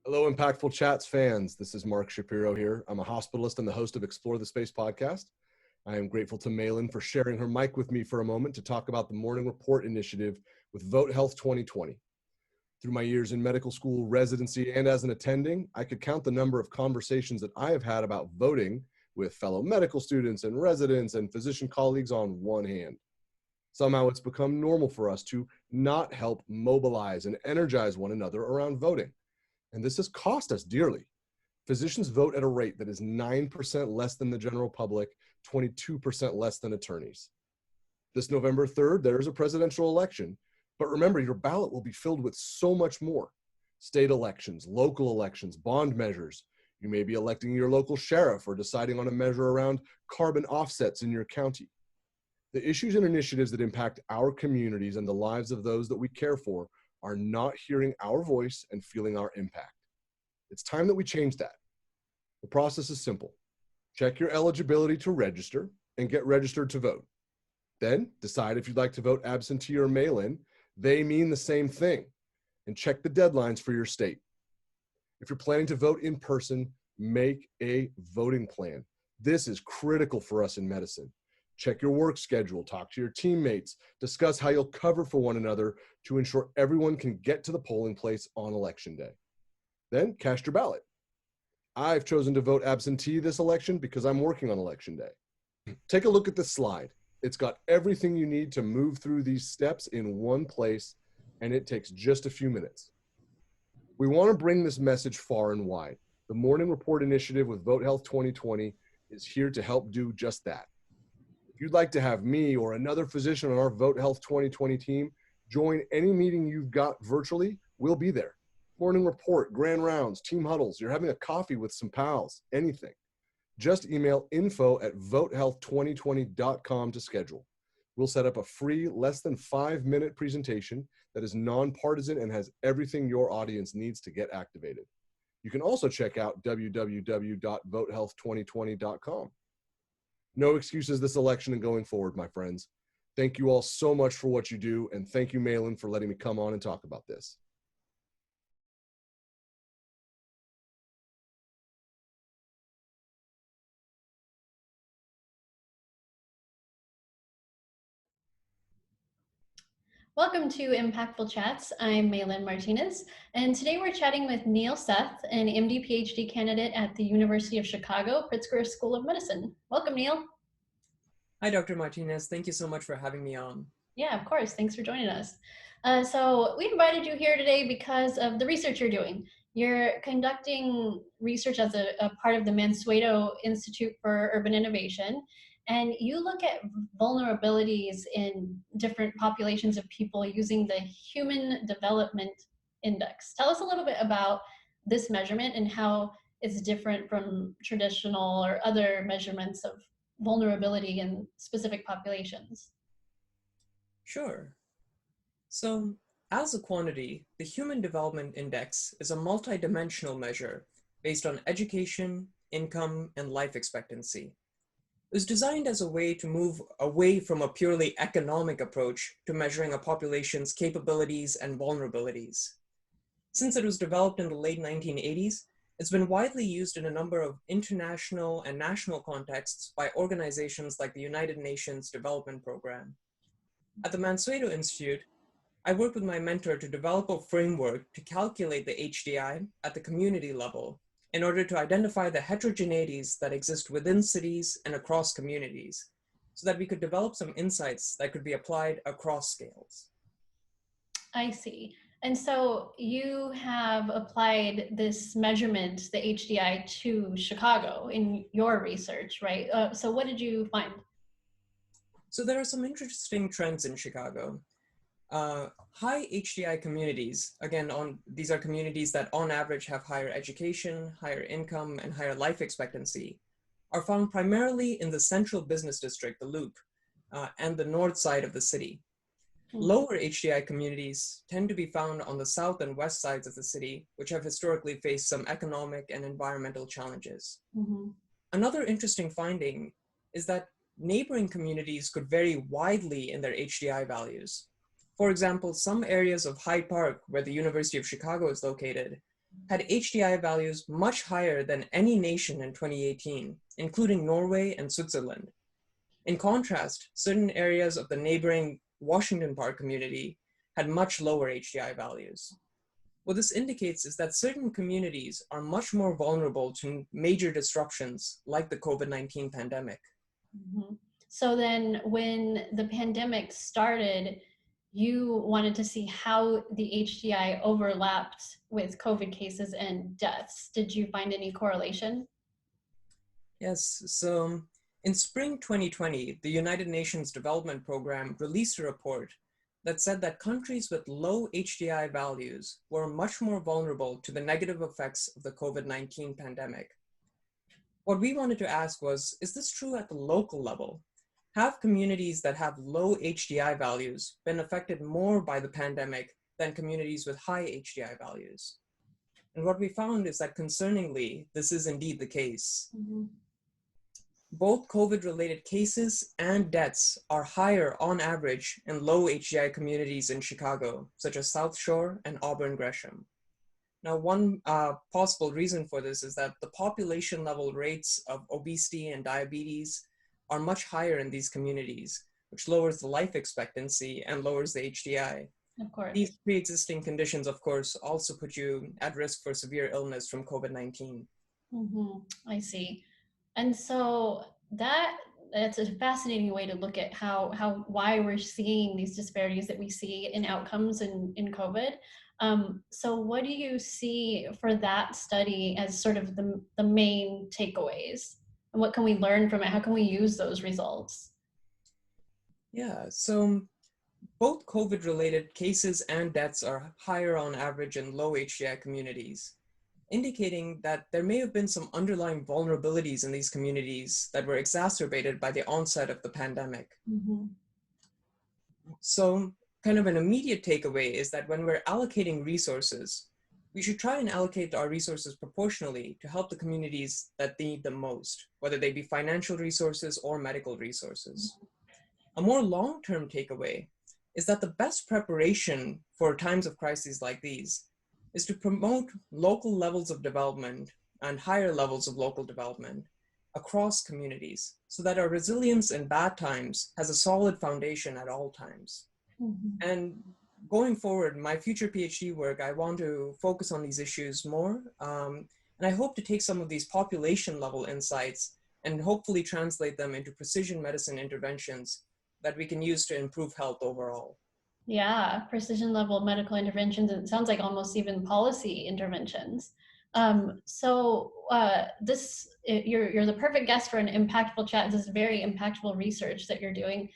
Hello, Impactful Chats fans. This is Mark Shapiro here. I'm a hospitalist and the host of Explore the Space podcast. I am grateful to Malin for sharing her mic with me for a moment to talk about the Morning Report initiative with Vote Health 2020. Through my years in medical school, residency, and as an attending, I could count the number of conversations that I have had about voting with fellow medical students and residents and physician colleagues on one hand. Somehow it's become normal for us to not help mobilize and energize one another around voting. And this has cost us dearly. Physicians vote at a rate that is 9% less than the general public, 22% less than attorneys. This November 3rd, there is a presidential election, but remember, your ballot will be filled with so much more. State elections, local elections, bond measures. You may be electing your local sheriff or deciding on a measure around carbon offsets in your county. The issues and initiatives that impact our communities and the lives of those that we care for are not hearing our voice and feeling our impact. It's time that we change that. The process is simple. Check your eligibility to register and get registered to vote. Then decide if you'd like to vote absentee or mail-in. They mean the same thing. And check the deadlines for your state. If you're planning to vote in person, make a voting plan. This is critical for us in medicine. Check your work schedule, talk to your teammates, discuss how you'll cover for one another to ensure everyone can get to the polling place on election day. Then cast your ballot. I've chosen to vote absentee this election because I'm working on election day. Take a look at this slide. It's got everything you need to move through these steps in one place, and it takes just a few minutes. We want to bring this message far and wide. The Morning Report initiative with Vote Health 2020 is here to help do just that. If you'd like to have me or another physician on our Vote Health 2020 team join any meeting you've got virtually, we'll be there. Morning Report, grand rounds, team huddles, you're having a coffee with some pals, anything. Just email info@votehealth2020.com to schedule. We'll set up a free, less than 5-minute presentation that is nonpartisan and has everything your audience needs to get activated. You can also check out www.votehealth2020.com. No excuses this election and going forward, my friends. Thank you all so much for what you do, and thank you, Malin, for letting me come on and talk about this. Welcome to Impactful Chats. I'm Malin Martinez, and today we're chatting with Neil Sheth, an MD PhD candidate at the University of Chicago, Pritzker School of Medicine. Welcome, Neil. Hi, Dr. Martinez. Thank you so much for having me on. Yeah, of course. Thanks for joining us. So we invited you here today because of the research you're doing. You're conducting research as a part of the Mansueto Institute for Urban Innovation, and you look at vulnerabilities in different populations of people using the Human Development Index. Tell us a little bit about this measurement and how it's different from traditional or other measurements of vulnerability in specific populations. Sure. So, as a quantity, the Human Development Index is a multidimensional measure based on education, income, and life expectancy. It was designed as a way to move away from a purely economic approach to measuring a population's capabilities and vulnerabilities. Since it was developed in the late 1980s, it's been widely used in a number of international and national contexts by organizations like the United Nations Development Program. At the Mansueto Institute, I worked with my mentor to develop a framework to calculate the HDI at the community level in order to identify the heterogeneities that exist within cities and across communities, so that we could develop some insights that could be applied across scales. I see. And so you have applied this measurement, the HDI, to Chicago in your research, right? So what did you find? So there are some interesting trends in Chicago. High HDI communities, again, these are communities that on average have higher education, higher income, and higher life expectancy, are found primarily in the central business district, the Loop, and the north side of the city. Lower HDI communities tend to be found on the south and west sides of the city, which have historically faced some economic and environmental challenges. Another interesting finding is that neighboring communities could vary widely in their HDI values. For example, some areas of Hyde Park, where the University of Chicago is located, had HDI values much higher than any nation in 2018, including Norway and Switzerland. In contrast, certain areas of the neighboring Washington Park community had much lower HDI values. What this indicates is that certain communities are much more vulnerable to major disruptions like the COVID-19 pandemic. Mm-hmm. So then when the pandemic started, you wanted to see how the HDI overlapped with COVID cases and deaths. Did you find any correlation? Yes, so in spring 2020, the United Nations Development Program released a report that said that countries with low HDI values were much more vulnerable to the negative effects of the COVID-19 pandemic. What we wanted to ask was, is this true at the local level? Have communities that have low HDI values been affected more by the pandemic than communities with high HDI values? And what we found is that concerningly, this is indeed the case. Mm-hmm. Both COVID-related cases and deaths are higher on average in low HDI communities in Chicago, such as South Shore and Auburn Gresham. Now, one possible reason for this is that the population level rates of obesity and diabetes are much higher in these communities, which lowers the life expectancy and lowers the HDI. Of course. These pre-existing conditions, of course, also put you at risk for severe illness from COVID-19. Mm-hmm. I see. And so that's a fascinating way to look at why we're seeing these disparities that we see in outcomes in COVID. So what do you see for that study as sort of the main takeaways? And what can we learn from it? How can we use those results? Yeah, so both COVID-related cases and deaths are higher on average in low HDI communities, indicating that there may have been some underlying vulnerabilities in these communities that were exacerbated by the onset of the pandemic. Mm-hmm. So kind of an immediate takeaway is that when we're allocating resources, we should try and allocate our resources proportionally to help the communities that need them most, whether they be financial resources or medical resources. A more long-term takeaway is that the best preparation for times of crises like these is to promote local levels of development and higher levels of local development across communities so that our resilience in bad times has a solid foundation at all times. Mm-hmm. And going forward, my future PhD work, I want to focus on these issues more. And I hope to take some of these population level insights and hopefully translate them into precision medicine interventions that we can use to improve health overall. Yeah, precision level medical interventions. It sounds like almost even policy interventions. You're the perfect guest for an impactful chat. This is very impactful research that you're doing.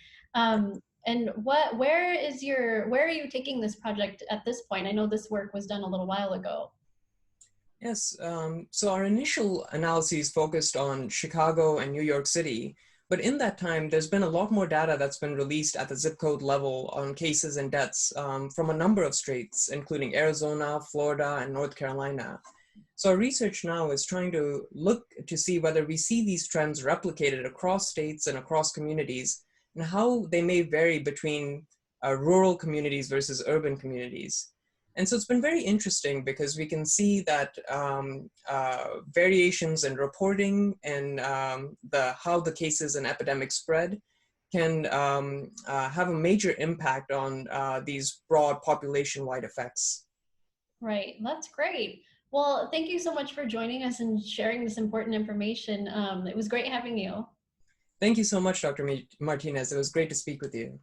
And where are you taking this project at this point? I know this work was done a little while ago. Yes, so our initial analyses focused on Chicago and New York City. But in that time, there's been a lot more data that's been released at the zip code level on cases and deaths from a number of states, including Arizona, Florida, and North Carolina. So our research now is trying to look to see whether we see these trends replicated across states and across communities, and how they may vary between rural communities versus urban communities. And so it's been very interesting because we can see that variations in reporting and how the cases and epidemics spread can have a major impact on these broad population-wide effects. Right, that's great. Well, thank you so much for joining us and sharing this important information. It was great having you. Thank you so much, Dr. Martinez. It was great to speak with you.